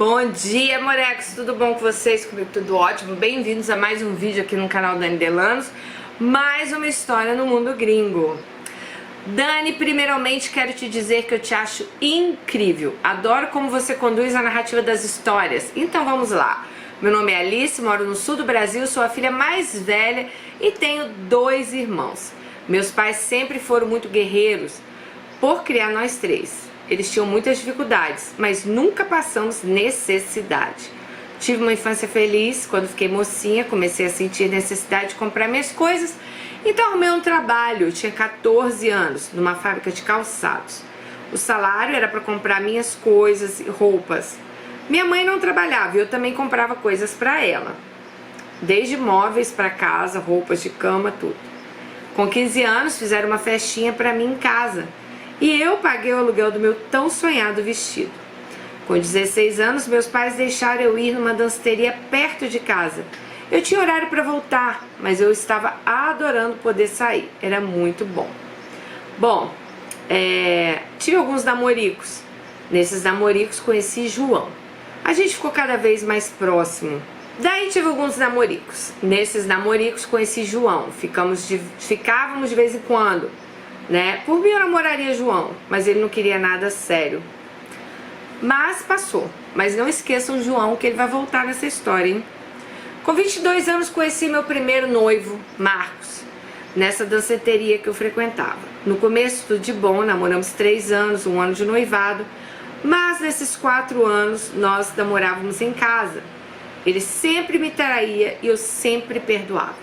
Bom dia, morecos, tudo bom com vocês? Comigo tudo ótimo. Bem-vindos a mais um vídeo aqui no canal Dani Delanos. Mais uma história no mundo gringo. Dani, primeiramente quero te dizer que eu te acho incrível. Adoro como você conduz a narrativa das histórias. Então vamos lá. Meu nome é Alice, moro no sul do Brasil, sou a filha mais velha e tenho 2 irmãos. Meus pais sempre foram muito guerreiros por criar nós 3. Eles tinham muitas dificuldades, mas nunca passamos necessidade. Tive uma infância feliz. Quando fiquei mocinha, comecei a sentir necessidade de comprar minhas coisas. Então arrumei um trabalho. Eu tinha 14 anos, numa fábrica de calçados. O salário era para comprar minhas coisas e roupas. Minha mãe não trabalhava e eu também comprava coisas para ela. Desde móveis para casa, roupas de cama, tudo. Com 15 anos fizeram uma festinha para mim em casa. E eu paguei o aluguel do meu tão sonhado vestido. Com 16 anos, meus pais deixaram eu ir numa danceteria perto de casa. Eu tinha horário para voltar, mas eu estava adorando poder sair. Era muito bom. Bom, tive alguns namoricos. Nesses namoricos conheci João. A gente ficou cada vez mais próximo. Daí tive alguns namoricos. Nesses namoricos conheci João. Ficávamos de vez em quando. Por mim eu namoraria João, mas ele não queria nada sério. Mas passou. Mas não esqueçam João, que ele vai voltar nessa história, hein? Com 22 anos conheci meu primeiro noivo, Marcos, nessa danceteria que eu frequentava. No começo tudo de bom, namoramos 3 anos, 1 ano de noivado, mas nesses 4 anos nós namorávamos em casa. Ele sempre me traía e eu sempre perdoava.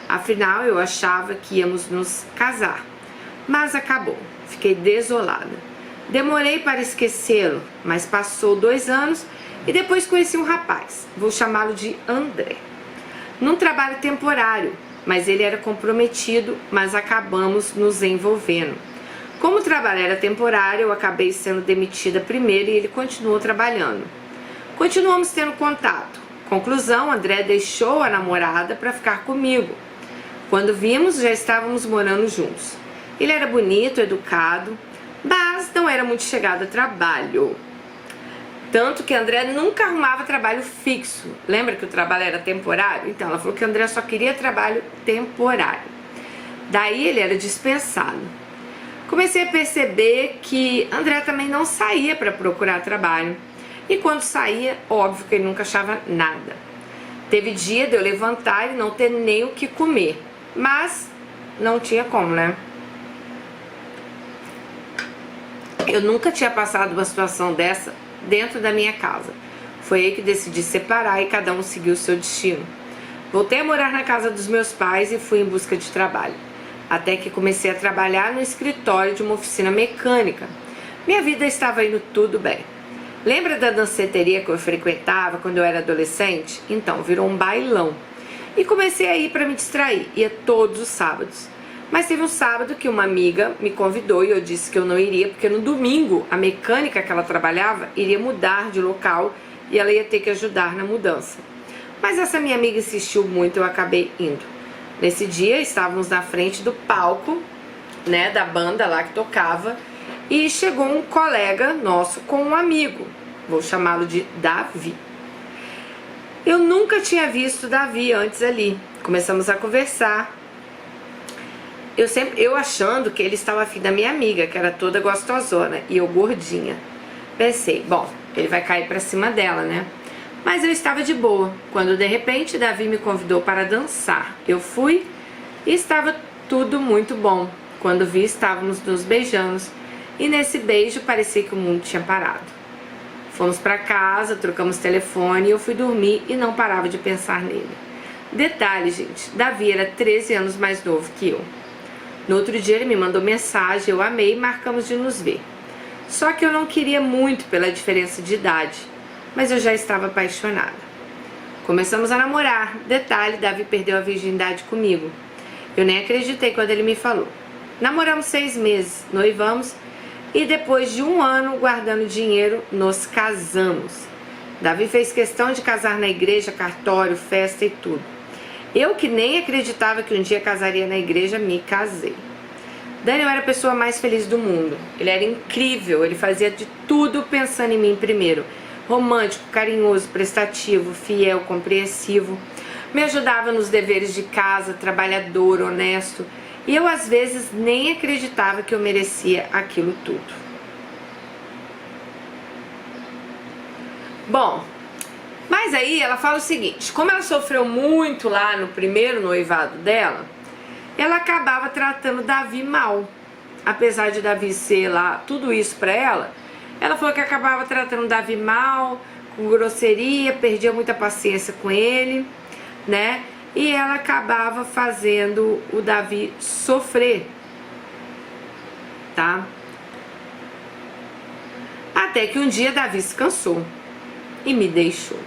Afinal eu achava que íamos nos casar. Mas acabou, fiquei desolada. Demorei para esquecê-lo, mas passou 2 anos e depois conheci um rapaz, vou chamá-lo de André, num trabalho temporário, mas ele era comprometido, mas acabamos nos envolvendo. Como o trabalho era temporário, eu acabei sendo demitida primeiro e ele continuou trabalhando. Continuamos tendo contato. Conclusão, André deixou a namorada para ficar comigo. Quando vimos, já estávamos morando juntos. Ele era bonito, educado, mas não era muito chegado a trabalho. Tanto que André nunca arrumava trabalho fixo. Lembra que o trabalho era temporário? Então ela falou que André só queria trabalho temporário. Daí ele era dispensado. Comecei a perceber que André também não saía para procurar trabalho. E quando saía, óbvio que ele nunca achava nada. Teve dia de eu levantar e não ter nem o que comer. Mas não tinha como, né? Eu nunca tinha passado uma situação dessa dentro da minha casa. Foi aí que decidi separar e cada um seguiu o seu destino. Voltei a morar na casa dos meus pais e fui em busca de trabalho. Até que comecei a trabalhar no escritório de uma oficina mecânica. Minha vida estava indo tudo bem. Lembra da danceteria que eu frequentava quando eu era adolescente? Então, virou um bailão. E comecei a ir para me distrair. Ia todos os sábados. Mas teve um sábado que uma amiga me convidou e eu disse que eu não iria, porque no domingo a mecânica que ela trabalhava iria mudar de local e ela ia ter que ajudar na mudança. Mas essa minha amiga insistiu muito e eu acabei indo. Nesse dia estávamos na frente do palco, da banda lá que tocava, e chegou um colega nosso com um amigo, vou chamá-lo de Davi. Eu nunca tinha visto Davi antes ali. Começamos a conversar. Eu achando que ele estava afim da minha amiga, que era toda gostosona, e eu gordinha. Pensei, bom, ele vai cair pra cima dela, Mas eu estava de boa, quando de repente Davi me convidou para dançar. Eu fui e estava tudo muito bom. Quando vi, estávamos nos beijando, e nesse beijo parecia que o mundo tinha parado. Fomos para casa, trocamos telefone e eu fui dormir e não parava de pensar nele. Detalhe, gente, Davi era 13 anos mais novo que eu. No outro dia ele me mandou mensagem, eu amei e marcamos de nos ver. Só que eu não queria muito pela diferença de idade, mas eu já estava apaixonada. Começamos a namorar. Detalhe, Davi perdeu a virgindade comigo. Eu nem acreditei quando ele me falou. Namoramos 6 meses, noivamos e depois de 1 ano guardando dinheiro, nos casamos. Davi fez questão de casar na igreja, cartório, festa e tudo. Eu que nem acreditava que um dia casaria na igreja, me casei. Daniel era a pessoa mais feliz do mundo. Ele era incrível, ele fazia de tudo pensando em mim primeiro. romântico, carinhoso, prestativo, fiel, compreensivo. Me ajudava nos deveres de casa, trabalhador, honesto. E eu às vezes nem acreditava que eu merecia aquilo tudo. Bom, mas aí ela fala o seguinte: como ela sofreu muito lá no primeiro noivado dela, ela acabava tratando Davi mal. Apesar de Davi ser lá tudo isso pra ela, ela falou que acabava tratando Davi mal, com grosseria, perdia muita paciência com ele, né? E ela acabava fazendo o Davi sofrer, tá? Até que um dia Davi se cansou e me deixou.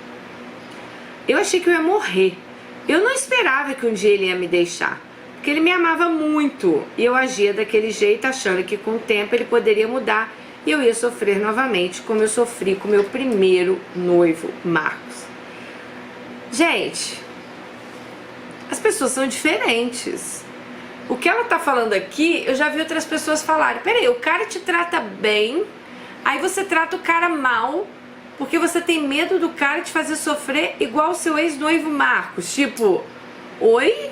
Eu achei que eu ia morrer. Eu não esperava que um dia ele ia me deixar, porque ele me amava muito e eu agia daquele jeito achando que com o tempo ele poderia mudar e eu ia sofrer novamente como eu sofri com meu primeiro noivo, Marcos. Gente, as pessoas são diferentes. O que ela tá falando aqui, eu já vi outras pessoas falarem: peraí, o cara te trata bem, aí você trata o cara mal, porque você tem medo do cara te fazer sofrer igual o seu ex-noivo Marcos. Tipo, oi?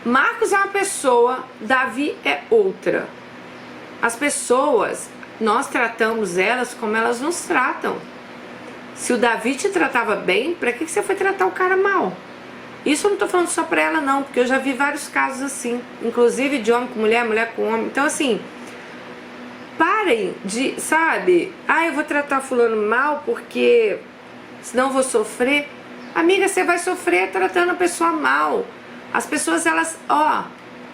Marcos é uma pessoa, Davi é outra. As pessoas, nós tratamos elas como elas nos tratam. Se o Davi te tratava bem, pra que você foi tratar o cara mal? Isso eu não tô falando só pra ela não, porque eu já vi vários casos assim, inclusive de homem com mulher, mulher com homem. Então assim, parem de, sabe, eu vou tratar fulano mal porque senão eu vou sofrer. Amiga, você vai sofrer tratando a pessoa mal. As pessoas, elas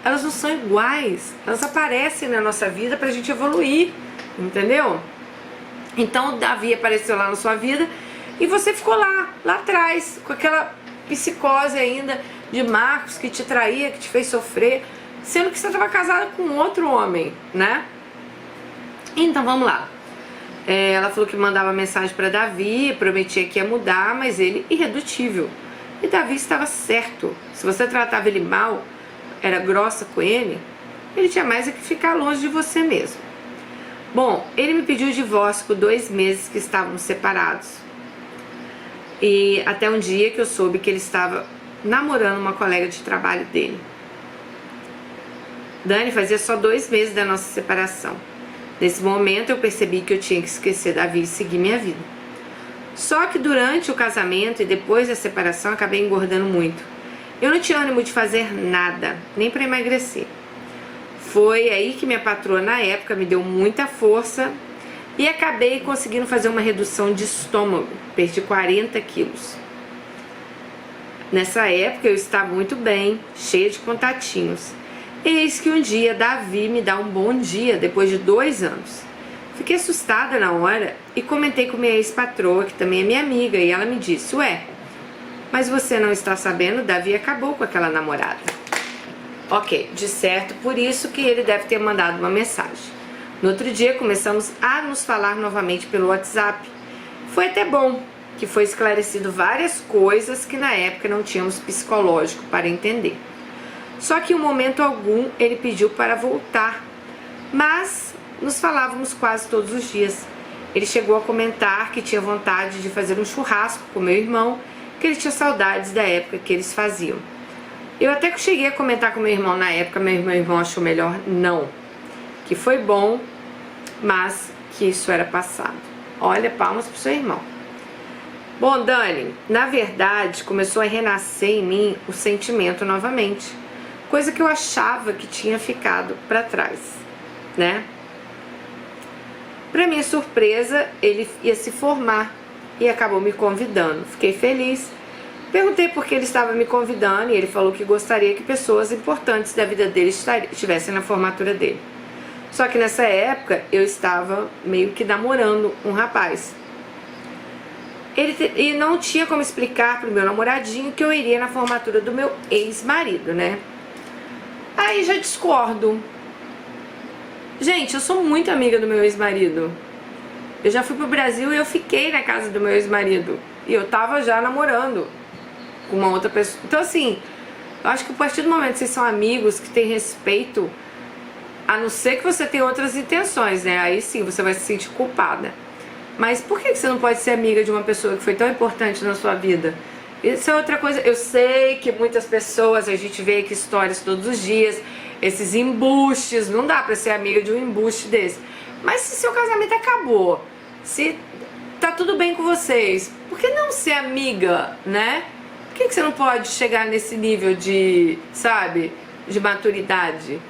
não são iguais. Elas aparecem na nossa vida pra gente evoluir, entendeu? Então o Davi apareceu lá na sua vida e você ficou lá atrás, com aquela psicose ainda de Marcos que te traía, que te fez sofrer, sendo que você estava casada com outro homem, né? Então vamos lá. Ela falou que mandava mensagem para Davi, prometia que ia mudar, mas ele irredutível. E Davi estava certo. Se você tratava ele mal, era grossa com ele tinha mais é que ficar longe de você mesmo. Bom, ele me pediu o divórcio com 2 meses que estávamos separados. E até um dia que eu soube que ele estava namorando uma colega de trabalho dele. Dani, fazia só 2 meses da nossa separação. Nesse momento eu percebi que eu tinha que esquecer Davi e seguir minha vida. Só que durante o casamento e depois da separação acabei engordando muito. Eu não tinha ânimo de fazer nada, nem para emagrecer. Foi aí que minha patroa na época me deu muita força e acabei conseguindo fazer uma redução de estômago. Perdi 40 quilos. Nessa época eu estava muito bem, cheia de contatinhos. Eis que um dia Davi me dá um bom dia depois de 2 anos. Fiquei assustada na hora e comentei com minha ex-patroa, que também é minha amiga, e ela me disse: ué, mas você não está sabendo, Davi acabou com aquela namorada. Ok, de certo, por isso que ele deve ter mandado uma mensagem. No outro dia começamos a nos falar novamente pelo WhatsApp. Foi até bom, que foi esclarecido várias coisas que na época não tínhamos psicológico para entender. Só que em um momento algum ele pediu para voltar, mas nos falávamos quase todos os dias. Ele chegou a comentar que tinha vontade de fazer um churrasco com meu irmão, que ele tinha saudades da época que eles faziam. Eu até que cheguei a comentar com meu irmão na época, meu irmão achou melhor não, que foi bom, mas que isso era passado. Olha, palmas pro seu irmão. Bom, Dani, na verdade começou a renascer em mim o sentimento novamente, coisa que eu achava que tinha ficado para trás, né? Para minha surpresa, ele ia se formar e acabou me convidando. Fiquei feliz. Perguntei por que ele estava me convidando e ele falou que gostaria que pessoas importantes da vida dele estivessem na formatura dele. Só que nessa época eu estava meio que namorando um rapaz. E não tinha como explicar pro meu namoradinho que eu iria na formatura do meu ex-marido, né? Aí já discordo. Gente, eu sou muito amiga do meu ex-marido. Eu já fui pro Brasil e eu fiquei na casa do meu ex-marido. E eu tava já namorando com uma outra pessoa. Então assim, eu acho que a partir do momento que vocês são amigos, que tem respeito, a não ser que você tenha outras intenções, né? Aí sim, você vai se sentir culpada. Mas por que você não pode ser amiga de uma pessoa que foi tão importante na sua vida? Isso é outra coisa. Eu sei que muitas pessoas, a gente vê aqui histórias todos os dias, esses embustes, não dá pra ser amiga de um embuste desse. Mas se seu casamento acabou, se tá tudo bem com vocês, por que não ser amiga, né? Por que você não pode chegar nesse nível de, sabe, de maturidade?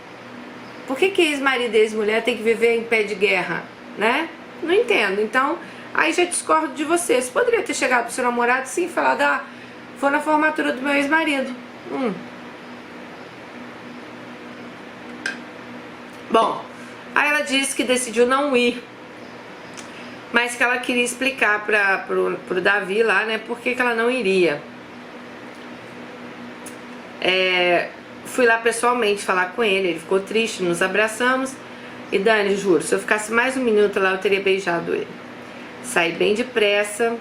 Por que ex-marido e ex-mulher tem que viver em pé de guerra, né? Não entendo. Então, aí já discordo de você. Você poderia ter chegado pro seu namorado sim e falado, foi na formatura do meu ex-marido. Bom, aí ela disse que decidiu não ir, mas que ela queria explicar pro Davi lá, né, por que ela não iria. Fui lá pessoalmente falar com ele ficou triste, nos abraçamos. E Dani, juro, se eu ficasse mais um minuto lá, eu teria beijado ele. Saí bem depressa.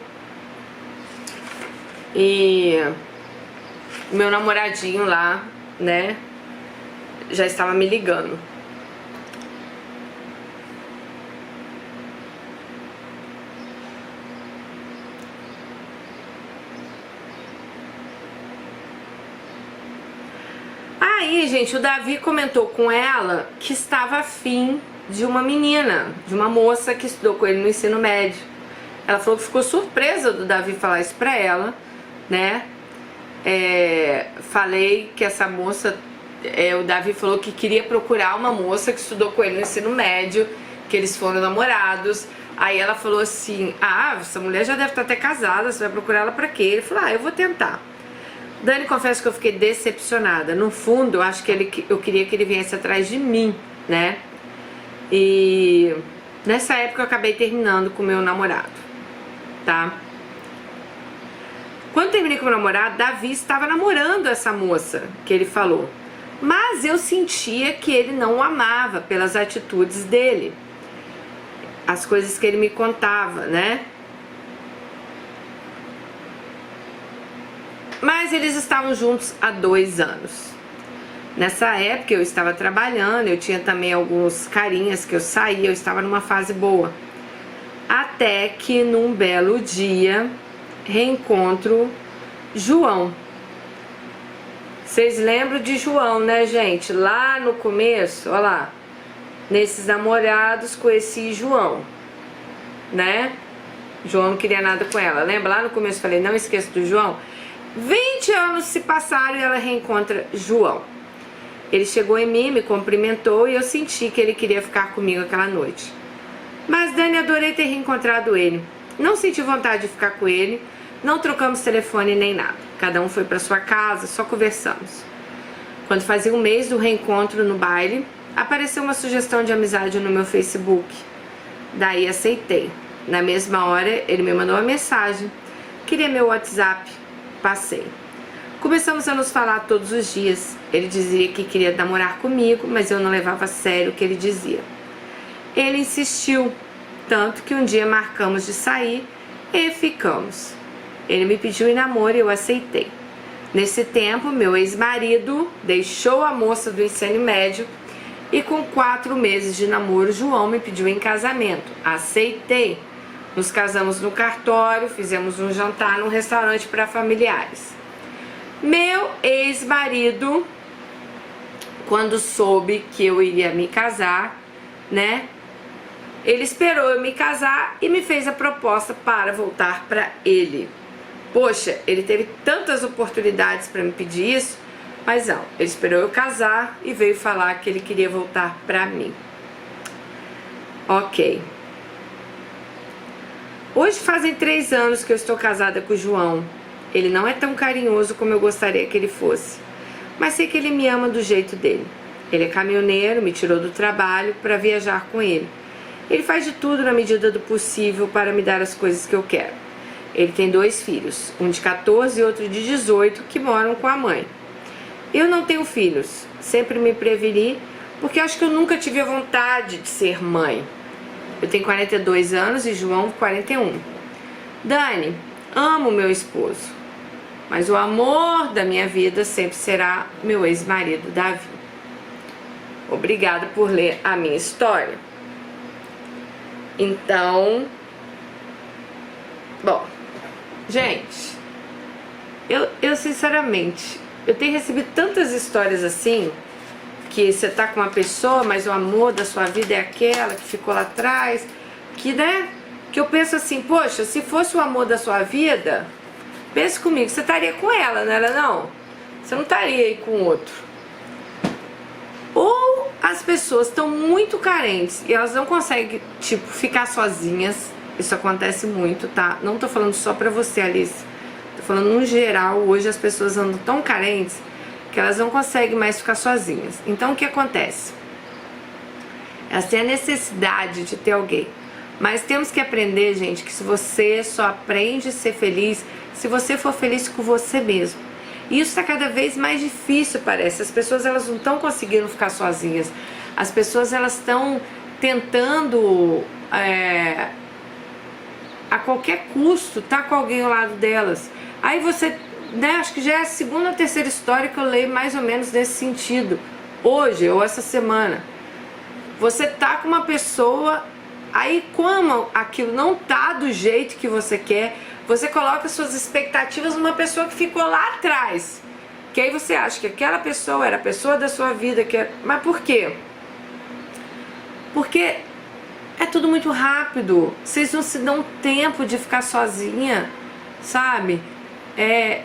E meu namoradinho lá, né, já estava me ligando. Aí, gente, o Davi comentou com ela que estava afim de uma menina, de uma moça que estudou com ele no ensino médio. Ela falou que ficou surpresa do Davi falar isso pra ela, né? Falei que essa moça, o Davi falou que queria procurar uma moça que estudou com ele no ensino médio, que eles foram namorados. Aí ela falou assim, essa mulher já deve estar até casada, você vai procurar ela pra quê? Ele falou, eu vou tentar. Dani, confesso que eu fiquei decepcionada. No fundo, eu acho que eu queria que ele viesse atrás de mim, né? E nessa época eu acabei terminando com o meu namorado, tá? Quando terminei com o meu namorado, Davi estava namorando essa moça que ele falou. Mas eu sentia que ele não o amava pelas atitudes dele. As coisas que ele me contava, né? Mas eles estavam juntos há 2 anos. Nessa época eu estava trabalhando, eu tinha também alguns carinhas que eu saía, eu estava numa fase boa. Até que num belo dia reencontro João. Vocês lembram de João, né, gente? Lá no começo, olha lá, nesses namorados conheci João, né? João não queria nada com ela. Lembra? Lá no começo eu falei, não esqueça do João. 20 anos se passaram e ela reencontra João. Ele chegou em mim, me cumprimentou e eu senti que ele queria ficar comigo aquela noite. Mas Dani, adorei ter reencontrado ele. Não senti vontade de ficar com ele, não trocamos telefone nem nada. Cada um foi para sua casa, só conversamos. Quando fazia 1 mês do reencontro no baile, apareceu uma sugestão de amizade no meu Facebook. Daí aceitei. Na mesma hora ele me mandou uma mensagem. Queria meu WhatsApp. Passei. Começamos a nos falar todos os dias. Ele dizia que queria namorar comigo, mas eu não levava a sério o que ele dizia. Ele insistiu, tanto que um dia marcamos de sair e ficamos. Ele me pediu em namoro e eu aceitei. Nesse tempo, meu ex-marido deixou a moça do ensino médio e com 4 meses de namoro, João me pediu em casamento. Aceitei. Nos casamos no cartório, fizemos um jantar num restaurante para familiares. Meu ex-marido, quando soube que eu iria me casar, né? Ele esperou eu me casar e me fez a proposta para voltar para ele. Poxa, ele teve tantas oportunidades para me pedir isso, mas não, ele esperou eu casar e veio falar que ele queria voltar para mim. Ok. Hoje fazem 3 anos que eu estou casada com o João. Ele não é tão carinhoso como eu gostaria que ele fosse, mas sei que ele me ama do jeito dele. Ele é caminhoneiro, me tirou do trabalho para viajar com ele. Ele faz de tudo na medida do possível para me dar as coisas que eu quero. Ele tem 2 filhos, um de 14 e outro de 18, que moram com a mãe. Eu não tenho filhos, sempre me preveni, porque acho que eu nunca tive a vontade de ser mãe. Eu tenho 42 anos e João 41. Dani, amo meu esposo, mas o amor da minha vida sempre será meu ex-marido Davi. Obrigada por ler a minha história. Então, Bom, gente, eu sinceramente, eu tenho recebido tantas histórias assim, que você tá com uma pessoa, mas o amor da sua vida é aquela que ficou lá atrás, que, né, que eu penso assim, poxa, se fosse o amor da sua vida, pense comigo, você estaria com ela, não era não? Você não estaria aí com outro. Ou as pessoas estão muito carentes e elas não conseguem, tipo, ficar sozinhas. Isso acontece muito, tá? Não tô falando só pra você, Alice. Tô falando no geral, hoje as pessoas andam tão carentes que elas não conseguem mais ficar sozinhas. Então o que acontece? Elas têm a necessidade de ter alguém. Mas temos que aprender, gente, que se você só aprende a ser feliz se você for feliz com você mesmo. E isso está cada vez mais difícil, parece. As pessoas elas não estão conseguindo ficar sozinhas. As pessoas elas estão tentando a qualquer custo estar com alguém ao lado delas. Aí você, né, acho que já é a segunda ou terceira história que eu leio mais ou menos nesse sentido. Hoje ou essa semana. Você tá com uma pessoa, aí como aquilo não tá do jeito que você quer, você coloca suas expectativas numa pessoa que ficou lá atrás. Que aí você acha que aquela pessoa era a pessoa da sua vida. Mas por quê? Porque é tudo muito rápido. Vocês não se dão tempo de ficar sozinha, sabe?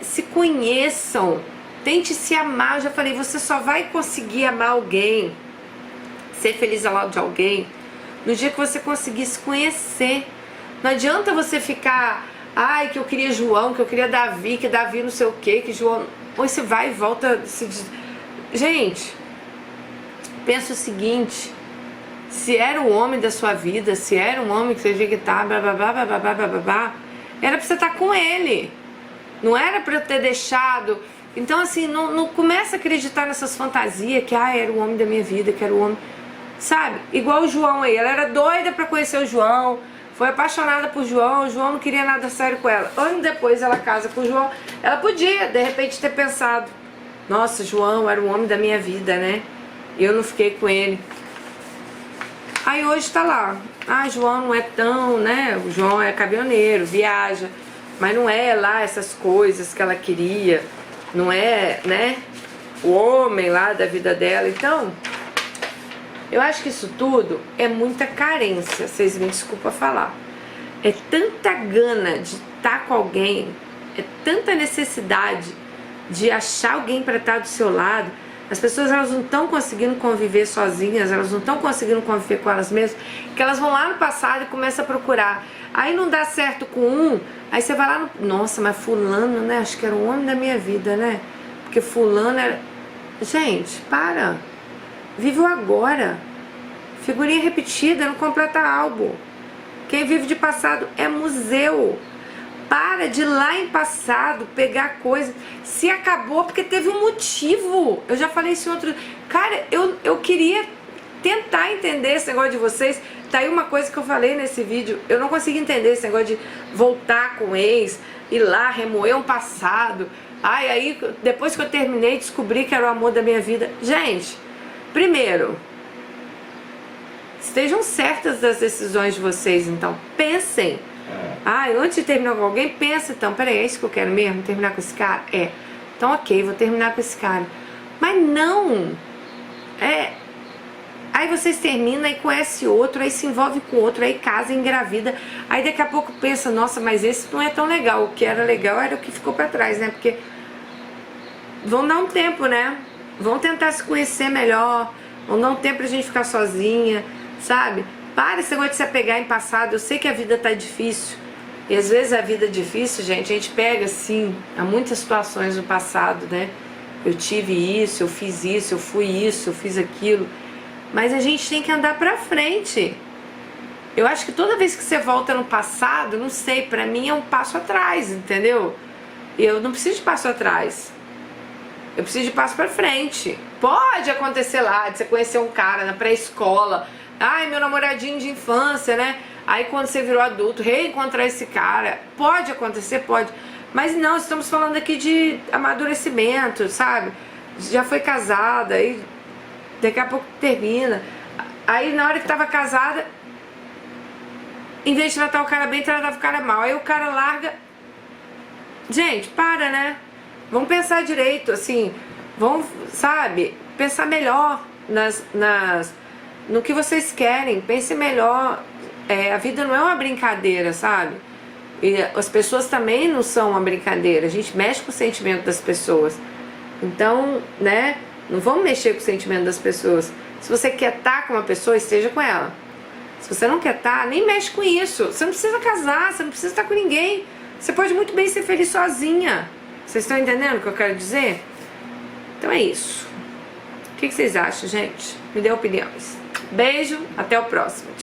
Se conheçam. Tente se amar. Eu já falei, você só vai conseguir amar alguém, ser feliz ao lado de alguém, no dia que você conseguir se conhecer. Não adianta você ficar, ai, que eu queria João, que eu queria Davi, que Davi não sei o que João... Ou você vai e volta... Gente, pensa o seguinte, se era o homem da sua vida, se era um homem que você via que tá, blá, blá, blá, blá, blá, blá, blá, blá, era pra você estar com ele. Não era pra eu ter deixado... Então, assim, não começa a acreditar nessas fantasias que, era o homem da minha vida, que era o homem... Sabe? Igual o João aí. Ela era doida pra conhecer o João, foi apaixonada por João, o João não queria nada sério com ela. Anos depois ela casa com o João. Ela podia, de repente, ter pensado, nossa, João era o homem da minha vida, né? E eu não fiquei com ele. Aí hoje tá lá. João não é tão, né? O João é caminhoneiro, viaja, mas não é lá essas coisas que ela queria. Não é, né? O homem lá da vida dela. Então, eu acho que isso tudo é muita carência, vocês me desculpam falar. É tanta gana de estar com alguém, é tanta necessidade de achar alguém para estar do seu lado. As pessoas elas não estão conseguindo conviver sozinhas, elas não estão conseguindo conviver com elas mesmas, que elas vão lá no passado e começam a procurar. Aí não dá certo com um, aí você vai lá no... Nossa, mas fulano, né? Acho que era o homem da minha vida, né? Porque fulano era... Gente, para... Vive o agora. Figurinha repetida não completa álbum. Quem vive de passado é museu. Para de ir lá em passado pegar coisa. Se acabou porque teve um motivo. Eu já falei isso em outro... Cara, eu queria tentar entender esse negócio de vocês. Tá aí uma coisa que eu falei nesse vídeo. Eu não consigo entender esse negócio de voltar com ex, ir lá remoer um passado. Aí depois que eu terminei descobri que era o amor da minha vida. Gente... Primeiro, estejam certas das decisões de vocês, então pensem. Antes de terminar com alguém, pensa então, peraí, é isso que eu quero mesmo? Terminar com esse cara? Então ok, vou terminar com esse cara. Mas não, aí vocês terminam, aí conhece outro, aí se envolve com outro, aí casa, engravida. Aí daqui a pouco pensa, nossa, mas esse não é tão legal. O que era legal era o que ficou pra trás, né? Porque vão dar um tempo, né? Vão tentar se conhecer melhor, vão dar um tempo pra gente ficar sozinha, sabe? Para esse negócio de se apegar em passado. Eu sei que a vida tá difícil, e às vezes a vida é difícil, gente, a gente pega assim, há muitas situações no passado, né? Eu tive isso, eu fiz isso, eu fui isso, eu fiz aquilo, mas a gente tem que andar pra frente. Eu acho que toda vez que você volta no passado, não sei, pra mim é um passo atrás, entendeu? E eu não preciso de passo atrás. Eu preciso de passo pra frente. Pode acontecer lá, de você conhecer um cara na pré-escola. Meu namoradinho de infância, né? Aí quando você virou adulto, reencontrar esse cara. Pode acontecer, pode. Mas não, estamos falando aqui de amadurecimento, sabe? Já foi casada, aí daqui a pouco termina. Aí na hora que tava casada, em vez de tratar o cara bem, tratava o cara mal. Aí o cara larga. Gente, para, né? Vamos pensar direito, assim. Vamos, sabe, pensar melhor no que vocês querem. Pense melhor. A vida não é uma brincadeira, sabe? E as pessoas também não são uma brincadeira. A gente mexe com o sentimento das pessoas. Então, né? Não vamos mexer com o sentimento das pessoas. Se você quer estar com uma pessoa, esteja com ela. Se você não quer estar, nem mexe com isso. Você não precisa casar, você não precisa estar com ninguém. Você pode muito bem ser feliz sozinha. Vocês estão entendendo o que eu quero dizer? Então é isso. O que vocês acham, gente? Me dê opiniões. Beijo, até o próximo.